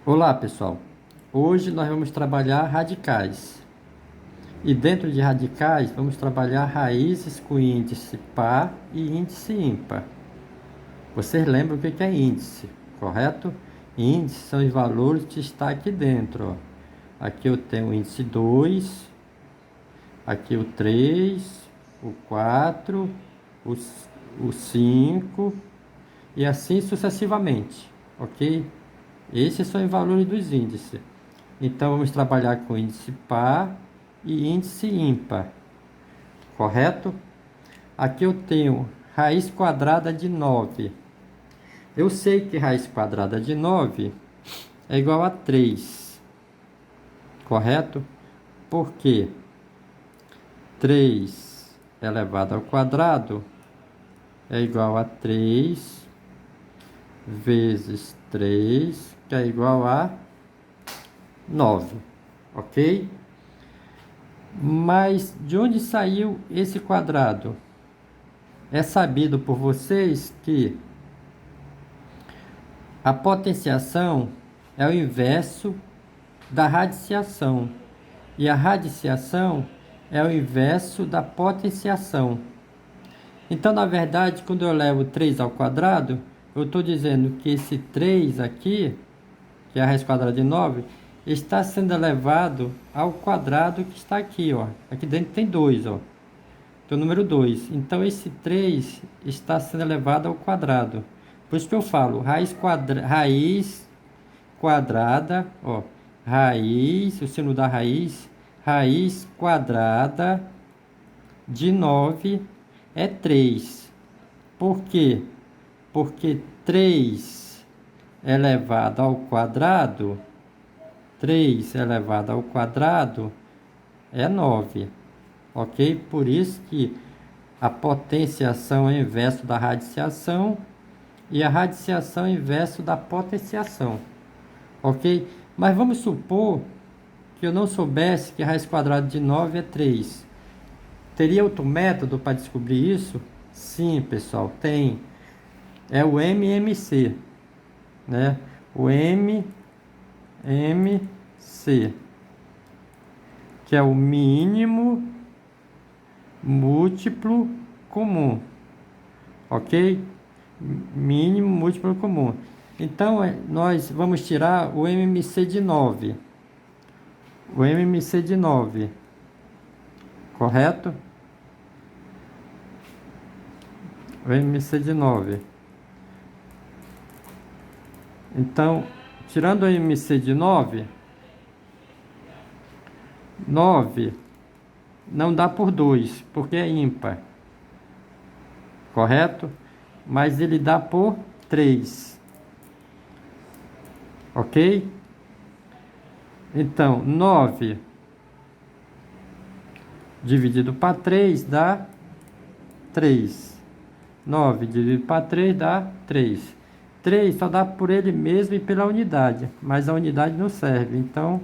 Olá, pessoal. Hoje nós vamos trabalhar radicais. E dentro de radicais, vamos trabalhar raízes com índice par e índice ímpar. Vocês lembram o que é índice, correto? Índice são os valores que estão aqui dentro. Ó. Aqui eu tenho o índice 2, aqui o 3, o 4, o 5 e assim sucessivamente, ok? Esses são os valores dos índices. Então, vamos trabalhar com índice par e índice ímpar, correto? Aqui eu tenho raiz quadrada de 9. Eu sei que raiz quadrada de 9 é igual a 3, correto? Porque 3 elevado ao quadrado é igual a 3 vezes 3, que é igual a 9, ok? Mas de onde saiu esse quadrado? É sabido por vocês que a potenciação é o inverso da radiciação e a radiciação é o inverso da potenciação. Então, na verdade, quando eu levo 3 ao quadrado, eu estou dizendo que esse 3 aqui, que é a raiz quadrada de 9, está sendo elevado ao quadrado que está aqui, ó. Aqui dentro tem 2, ó. Tem o número 2. Então, esse 3 está sendo elevado ao quadrado. Por isso que eu falo, raiz quadrada, ó. Raiz, o sino da raiz quadrada de 9 é 3. Por quê? Porque 3 elevado ao quadrado, 3 elevado ao quadrado é 9, ok? Por isso que a potenciação é inverso da radiciação e a radiciação é inverso da potenciação, ok? Mas vamos supor que eu não soubesse que a raiz quadrada de 9 é 3. Teria outro método para descobrir isso? Sim, pessoal, tem. É o MMC, né? O MMC, que é o mínimo múltiplo comum, ok? Mínimo múltiplo comum. Então, nós vamos tirar o MMC de 9. O MMC de 9, correto? O MMC de 9. Então, tirando o MMC de 9, 9 não dá por 2, porque é ímpar, correto? Mas ele dá por 3, ok? Então, 9 dividido para 3 dá 3. 9 dividido para 3 dá 3. 3 só dá por ele mesmo e pela unidade, mas a unidade não serve. Então,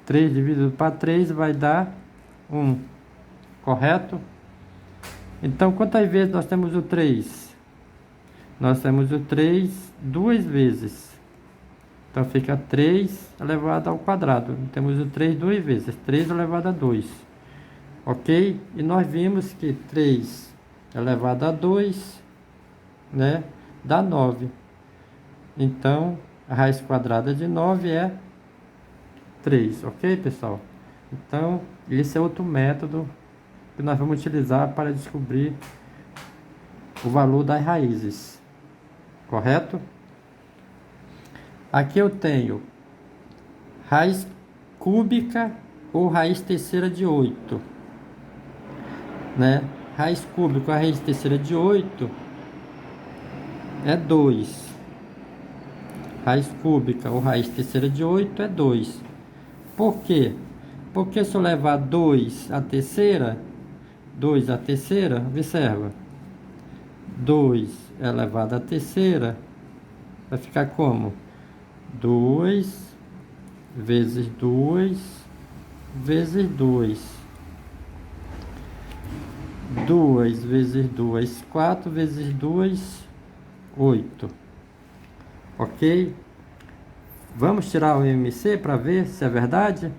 3 dividido para 3 vai dar 1, correto? Então, quantas vezes nós temos o 3? Nós temos o 3 duas vezes. Então, fica 3 elevado ao quadrado. Temos o 3 duas vezes. 3 elevado a 2. Ok? E nós vimos que 3 elevado a 2, né, dá 9. Então, a raiz quadrada de 9 é 3. Ok, pessoal? Então, esse é outro método que nós vamos utilizar para descobrir o valor das raízes, correto? Aqui eu tenho raiz cúbica ou raiz terceira de 8, né? Raiz cúbica ou raiz terceira de 8 é 2. Raiz cúbica ou raiz terceira de 8 é 2. Por quê? Porque se eu levar 2 à terceira, observa, 2 elevado à terceira, vai ficar como? 2 vezes 2 vezes 2. 2 vezes 2, 4 vezes 2, 8. Ok? Vamos tirar o MMC para ver se é verdade?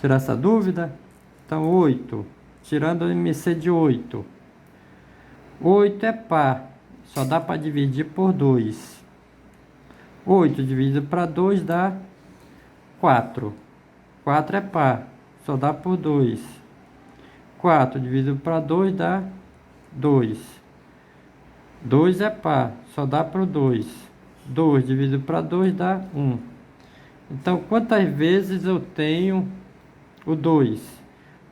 Tirar essa dúvida? Então, 8. Tirando o MMC de 8. 8 é par. Só dá para dividir por 2. 8 dividido para 2 dá 4. 4 é par. Só dá por 2. 4 dividido para 2 dá 2. 2 é par. Só dá por 2. 2 dividido para 2 dá 1. Então, quantas vezes eu tenho o 2?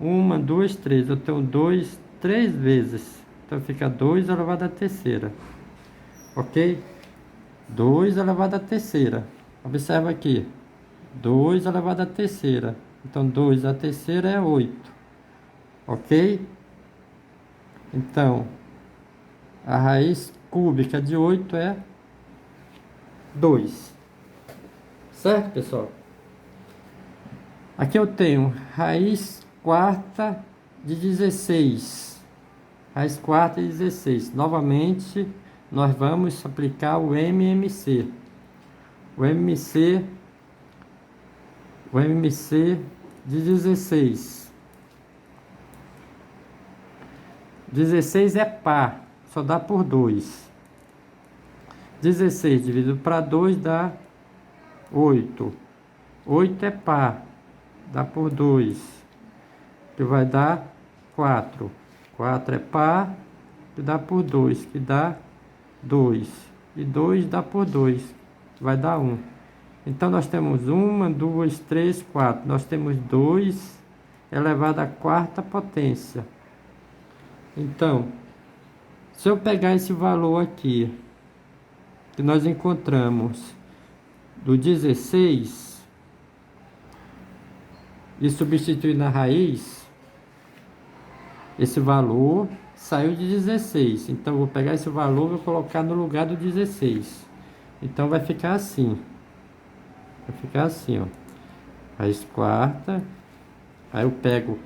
1, 2, 3. Eu tenho 2, 3 vezes. Então, fica 2 elevado à terceira. Ok? 2 elevado à terceira. Observa aqui. 2 elevado à terceira. Então, 2 à terceira é 8. Ok? Então, a raiz cúbica de 8 é 2. Certo, pessoal? Aqui eu tenho raiz quarta de 16. Raiz quarta de 16. Novamente, nós vamos aplicar o MMC. O MMC de 16. 16 é par, só dá por 2. 16 dividido para 2 dá 8. 8 é par, dá por 2, que vai dar 4. 4 é par, que dá por 2, que dá 2. E 2 dá por 2, que vai dar 1. Então, nós temos 1, 2, 3, 4. Nós temos 2 elevado à quarta potência. Então, se eu pegar esse valor aqui, que nós encontramos do 16, e substituir na raiz, esse valor saiu de 16. Então, eu vou pegar esse valor e vou colocar no lugar do 16. Então, vai ficar assim. Vai ficar assim, ó. Raiz quarta. Aí eu pego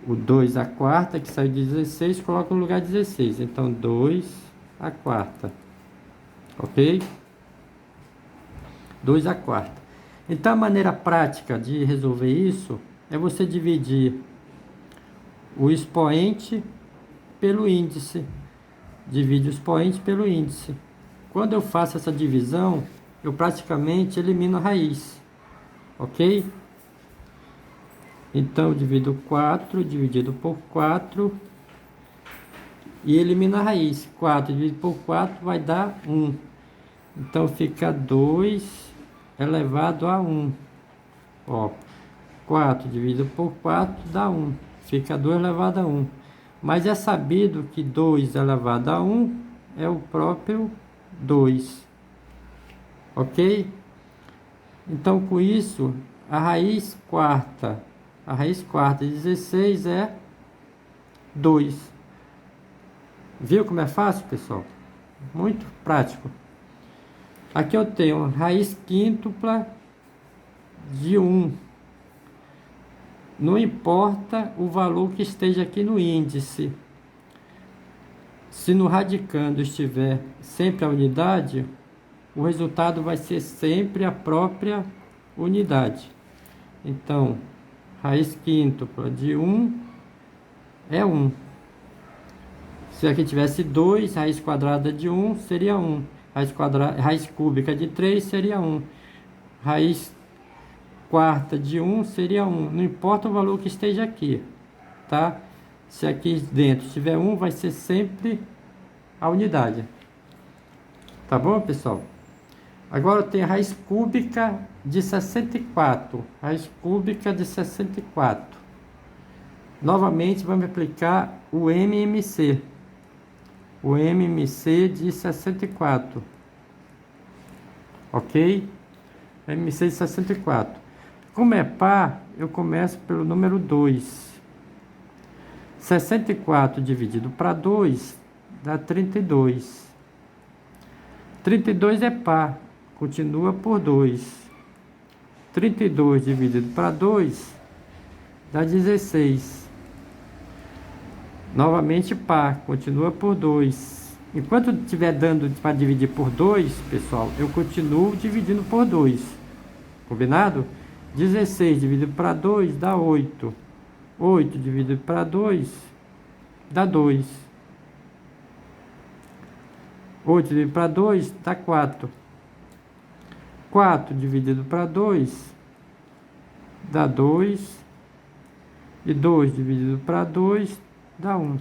o 2 à quarta, que saiu de 16, coloco no lugar de 16. Então, 2 à quarta. Ok? 2 à quarta. Então, a maneira prática de resolver isso é você dividir o expoente pelo índice. Divide o expoente pelo índice. Quando eu faço essa divisão, eu praticamente elimino a raiz. Ok? Então, eu divido 4 dividido por 4 e elimino a raiz. 4 dividido por 4 vai dar 1. Então, fica 2 elevado a 1. Ó, 4 dividido por 4 dá 1. Fica 2 elevado a 1. Mas é sabido que 2 elevado a 1 é o próprio 2. Ok? Então, com isso, a raiz quarta de 16 é 2. Viu como é fácil, pessoal? Muito prático. Aqui eu tenho raiz quíntupla de 1. Não importa o valor que esteja aqui no índice. Se no radicando estiver sempre a unidade, o resultado vai ser sempre a própria unidade. Então, raiz quíntupla de 1 é 1. Se aqui tivesse 2, raiz quadrada de 1 seria 1. Raiz cúbica de 3 seria 1. Raiz quarta de 1 seria 1. Não importa o valor que esteja aqui, tá? Se aqui dentro tiver 1, vai ser sempre a unidade. Tá bom, pessoal? Agora eu tenho a raiz cúbica de 64. Raiz cúbica de 64. Novamente, vamos aplicar o MMC. O MMC de 64. Ok? MMC de 64. Como é par, eu começo pelo número 2. 64 dividido para 2 dá 32. 32 é par, continua por 2. 32 dividido para 2 dá 16. Novamente par, continua por 2. Enquanto estiver dando para dividir por 2, pessoal, eu continuo dividindo por 2. Combinado? 16 dividido para 2 dá 8. 8 dividido para 2 dá 2. 8 dividido para 2 dá 4. 4 dividido para 2 dá 2. E 2 dividido para 2 dá 1.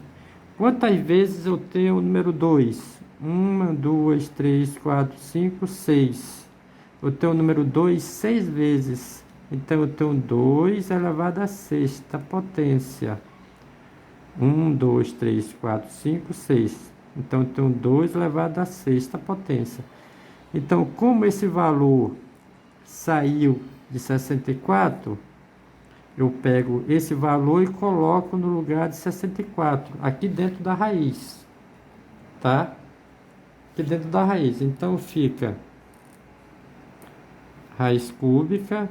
Quantas vezes eu tenho o número 2? 1, 2, 3, 4, 5, 6. Eu tenho o número 2 6 vezes. Então eu tenho 2 elevado à sexta potência. 1, 2, 3, 4, 5, 6. Então eu tenho 2 elevado à sexta potência. Então, como esse valor saiu de 64, eu pego esse valor e coloco no lugar de 64, aqui dentro da raiz, tá? Aqui dentro da raiz. Então fica raiz cúbica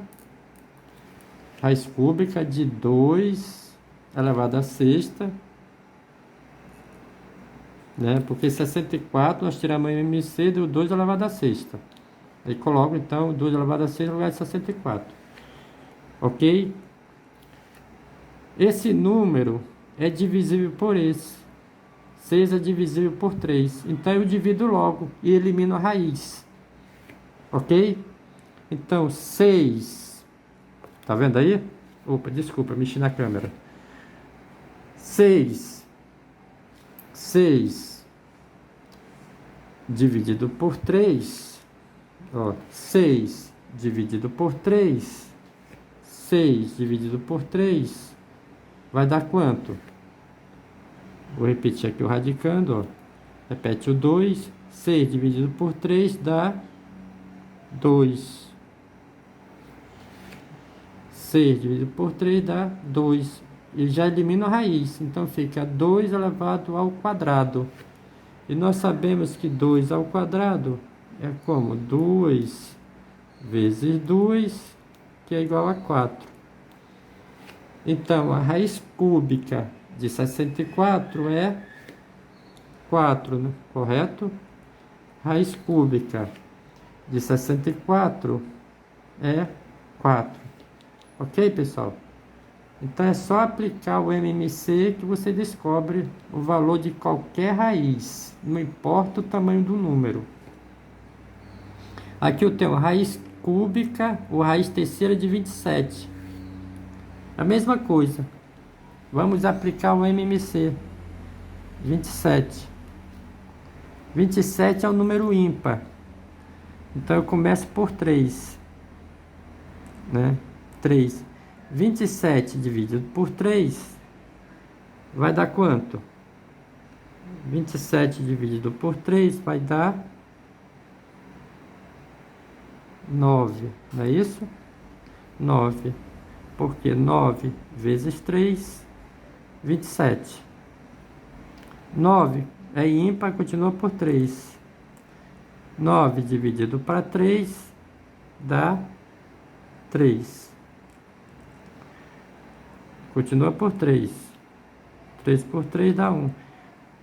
de 2 elevado à sexta, né? Porque 64 nós tiramos a MC, deu 2 elevado à sexta. Aí coloco então 2 elevado à sexta no lugar de 64. Ok? Esse número é divisível por esse. 6 é divisível por 3. Então eu divido logo e elimino a raiz. Ok? Então 6. Tá vendo aí? Opa, desculpa, mexi na câmera. 6 dividido por 3. Ó, 6 dividido por 3. 6 dividido por 3. Vai dar quanto? Vou repetir aqui o radicando, ó. Repete o 2. 6 dividido por 3 dá 2. 6 dividido por 3 dá 2. E já elimina a raiz. Então fica 2 elevado ao quadrado. E nós sabemos que 2 ao quadrado é como? 2 vezes 2, que é igual a 4. Então, a raiz cúbica de 64 é 4, né? Correto? Raiz cúbica de 64 é 4. Ok, pessoal? Então, é só aplicar o MMC que você descobre o valor de qualquer raiz. Não importa o tamanho do número. Aqui eu tenho raiz cúbica ou raiz terceira de 27. A mesma coisa. Vamos aplicar o MMC. 27. 27 é o número ímpar. Então eu começo por 3. Né? 3. 27 dividido por 3 vai dar quanto? 27 dividido por 3 vai dar 9. Não é isso? 9. Porque 9 vezes 3, 27. 9 é ímpar, continua por 3. 9 dividido para 3 dá 3. Continua por 3. 3 por 3 dá 1.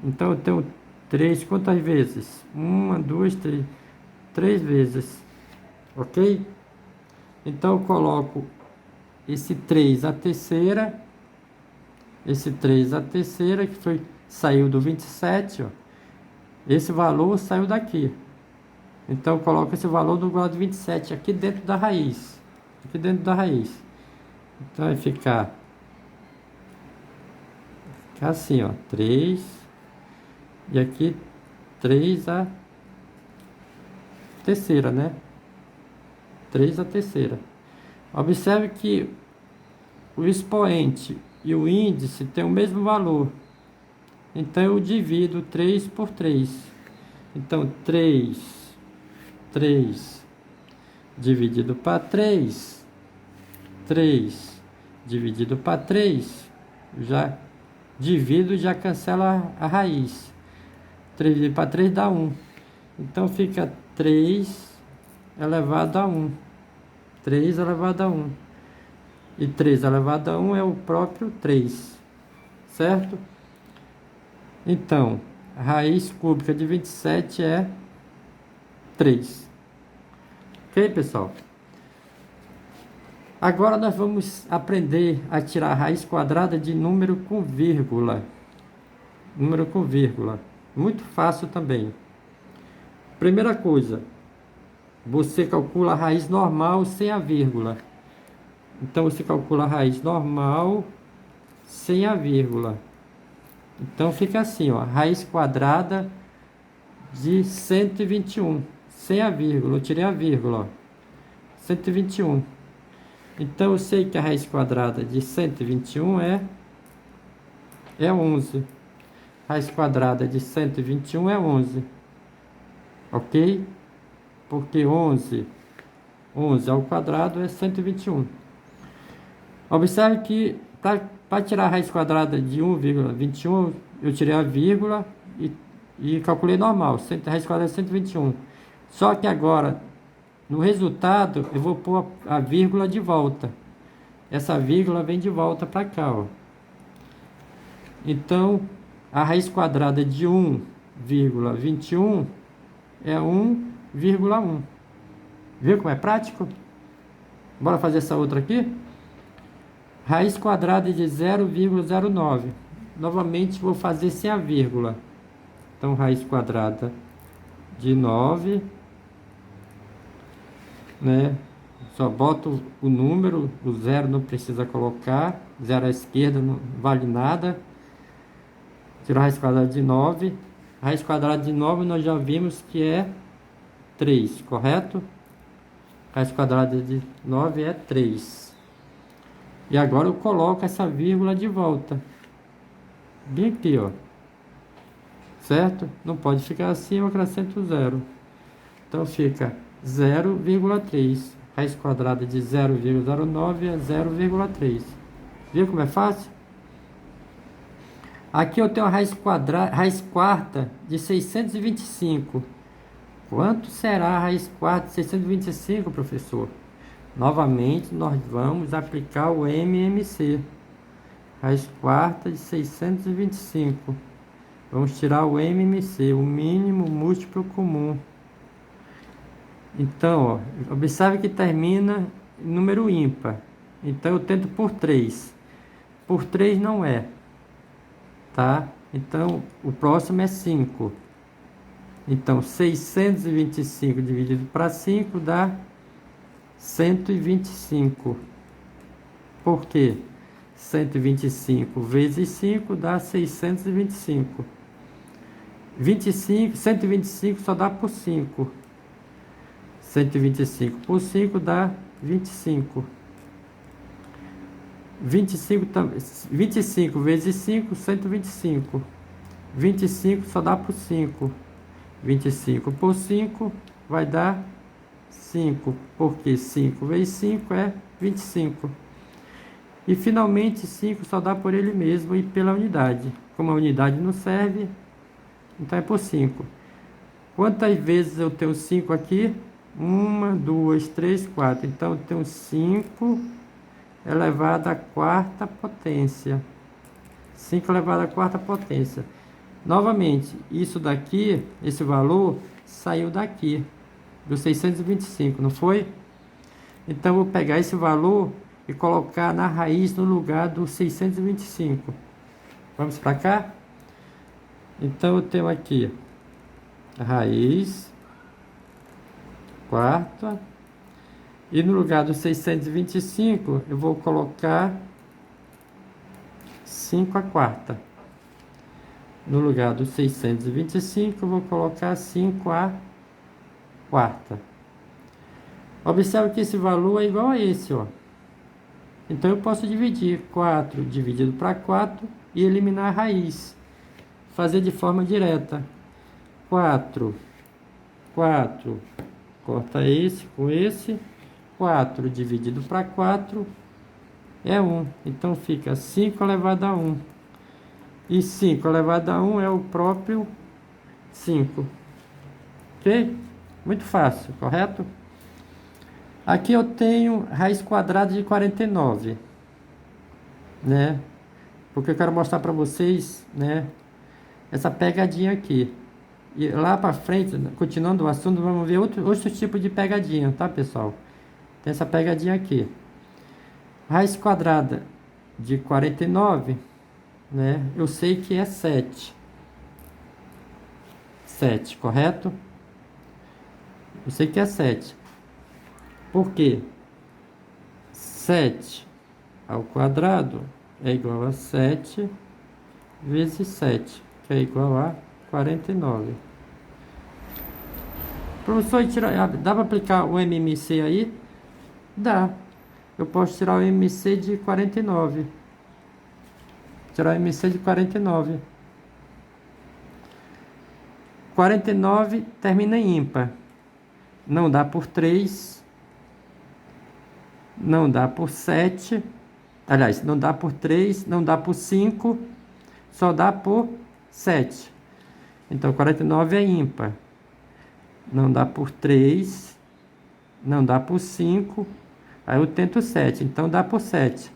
Então eu tenho 3 quantas vezes? 1, 2, 3. 3 vezes. Ok? Então eu coloco esse 3 a terceira. Esse 3 a terceira que saiu do 27, ó. Esse valor saiu daqui. Então eu coloco esse valor no grau de 27 aqui dentro da raiz. Aqui dentro da raiz. Então vai ficar assim, ó. 3. E aqui 3 a terceira, né? 3 a terceira. Observe que o expoente e o índice têm o mesmo valor. Então eu divido 3 por 3. Então 3 dividido para 3. 3 dividido para 3. Já divido e já cancela a raiz. 3 dividido para 3 dá 1. Então fica 3 elevado a 1. 3 elevado a 1. E 3 elevado a 1 é o próprio 3. Certo? Então, raiz cúbica de 27 é 3. Ok, pessoal? Agora nós vamos aprender a tirar a raiz quadrada de número com vírgula. Número com vírgula. Muito fácil também. Primeira coisa, você calcula a raiz normal sem a vírgula. Então você calcula a raiz normal sem a vírgula. Então fica assim, ó, raiz quadrada de 121, sem a vírgula. Eu tirei a vírgula, ó. 121. Então eu sei que a raiz quadrada de 121 é 11. Raiz quadrada de 121 é 11. Ok? Porque 11 ao quadrado é 121. Observe que para tirar a raiz quadrada de 1,21, eu tirei a vírgula e calculei normal, raiz quadrada de 121. Só que agora, no resultado, eu vou pôr a vírgula de volta. Essa vírgula vem de volta para cá, ó. Então, a raiz quadrada de 1,21 é 1,1. Viu como é prático? Bora fazer essa outra aqui? Raiz quadrada de 0,09. Novamente vou fazer sem a vírgula. Então, raiz quadrada de 9, né? Só boto o número, o zero não precisa colocar. Zero à esquerda não vale nada. Tiro a raiz quadrada de 9. Raiz quadrada de 9 nós já vimos que é 3, correto? Raiz quadrada de 9 é 3. E agora eu coloco essa vírgula de volta. Bem aqui, ó. Certo? Não pode ficar assim, eu acrescento zero. Então fica 0,3. Raiz quadrada de 0,09 é 0,3. Viu como é fácil? Aqui eu tenho a raiz quarta de 625. Quanto será a raiz quarta de 625, professor? Novamente, nós vamos aplicar o MMC. Raiz quarta de 625. Vamos tirar o MMC, o mínimo múltiplo comum. Então, ó, observe que termina em número ímpar. Então, eu tento por 3. Por 3 não é. Tá? Então, o próximo é 5. Então, 625 dividido para 5 dá 125. Por quê? 125 vezes 5 dá 625. 125 só dá por 5. 125 por 5 dá 25. 25 vezes 5, 125. 25 só dá por 5. 25 por 5 vai dar 5, porque 5 vezes 5 é 25. E finalmente 5 só dá por ele mesmo e pela unidade. Como a unidade não serve, então é por 5. Quantas vezes eu tenho 5 aqui? 1, 2, 3, 4. Então eu tenho 5 elevado à quarta potência. 5 elevado à quarta potência. Novamente, isso daqui, esse valor, saiu daqui, do 625, não foi? Então, eu vou pegar esse valor e colocar na raiz no lugar do 625. Vamos para cá? Então, eu tenho aqui a raiz quarta. E no lugar do 625, eu vou colocar 5 à quarta. No lugar do 625, eu vou colocar 5 à quarta. Observe que esse valor é igual a esse, ó. Então, eu posso dividir 4 dividido para 4 e eliminar a raiz. Fazer de forma direta. 4, corta esse com esse. 4 dividido para 4 é 1. Então, fica 5 elevado a 1. E 5 elevado a 1 é o próprio 5. Ok? Muito fácil, correto? Aqui eu tenho raiz quadrada de 49. Né? Porque eu quero mostrar para vocês, né? essa pegadinha aqui. E lá para frente, continuando o assunto, vamos ver outro tipo de pegadinha, tá, pessoal? Tem essa pegadinha aqui. Raiz quadrada de 49, né? Eu sei que é 7. 7, correto? Eu sei que é 7. Por quê? 7 ao quadrado é igual a 7 vezes 7, que é igual a 49. Professor, dá para aplicar o MMC aí? Dá. Eu posso tirar o MMC de 49. Tirar o MMC de 49. 49 termina em ímpar. Não dá por 3. Não dá por 7. Aliás, não dá por 3, não dá por 5. Só dá por 7. Então, 49 é ímpar. Não dá por 3. Não dá por 5. Aí eu tento 7. Então, dá por 7.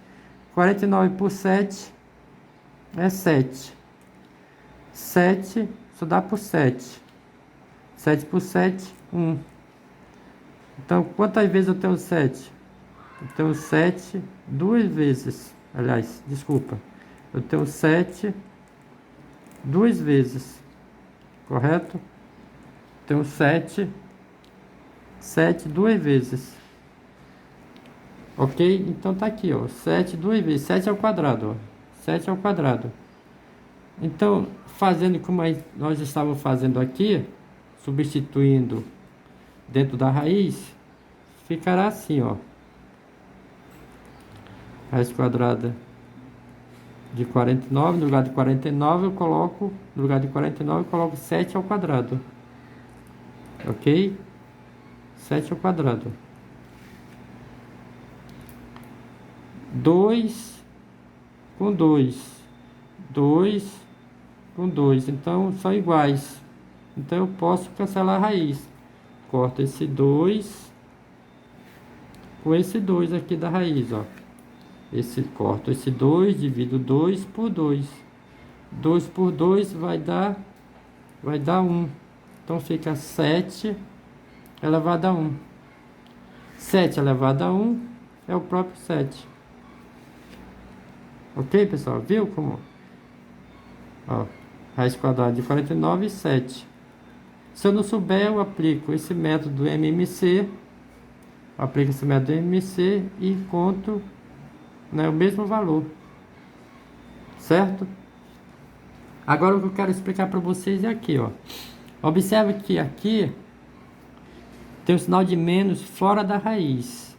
49 por 7 é 7. 7 só dá por 7. 7 por 7, 1. Então, quantas vezes eu tenho 7? Eu tenho 7 duas vezes. Aliás, desculpa. Eu tenho 7 duas vezes. Correto? Tenho 7 duas vezes. Ok? Então tá aqui, ó. 7 duas vezes. 7 ao quadrado, ó. 7 ao quadrado. Então, fazendo como nós estávamos fazendo aqui, substituindo dentro da raiz, ficará assim, ó. Raiz quadrada de 49, no lugar de 49 eu coloco, no lugar de 49 eu coloco 7 ao quadrado. Ok? 7 ao quadrado. 2 com 2. 2 com 2. Então, são iguais. Então, eu posso cancelar a raiz. Corto esse 2 com esse 2 aqui da raiz, ó. Corto esse 2, divido 2 por 2. 2 por 2 vai dar 1. Então, fica 7 elevado a 1. 7 elevado a 1 é o próprio 7. Ok, pessoal? Viu como? Ó, raiz quadrada de 49 e 7. Se eu não souber, eu aplico esse método MMC. Aplico esse método MMC e encontro, né, o mesmo valor. Certo? Agora o que eu quero explicar para vocês é aqui, ó. Observe que aqui tem o sinal de menos fora da raiz.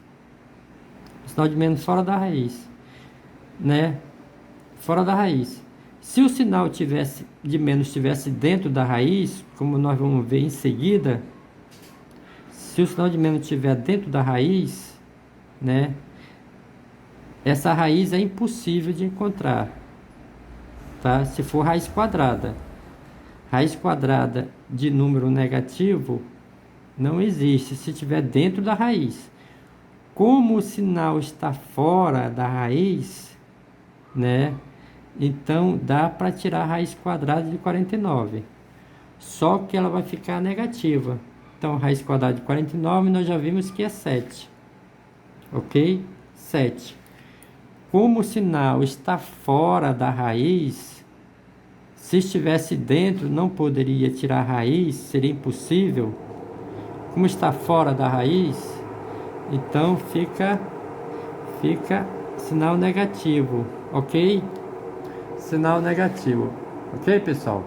O sinal de menos fora da raiz, né? Fora da raiz. Se o sinal de menos estivesse dentro da raiz, como nós vamos ver em seguida, se o sinal de menos estiver dentro da raiz, né? Essa raiz é impossível de encontrar, tá? Se for raiz quadrada. Raiz quadrada de número negativo não existe se estiver dentro da raiz. Como o sinal está fora da raiz, né? Então dá para tirar a raiz quadrada de 49. Só que ela vai ficar negativa. Então, raiz quadrada de 49 nós já vimos que é 7. Ok? 7. Como o sinal está fora da raiz, se estivesse dentro, não poderia tirar a raiz, seria impossível. Como está fora da raiz, então fica sinal negativo, ok? Sinal negativo, ok, pessoal?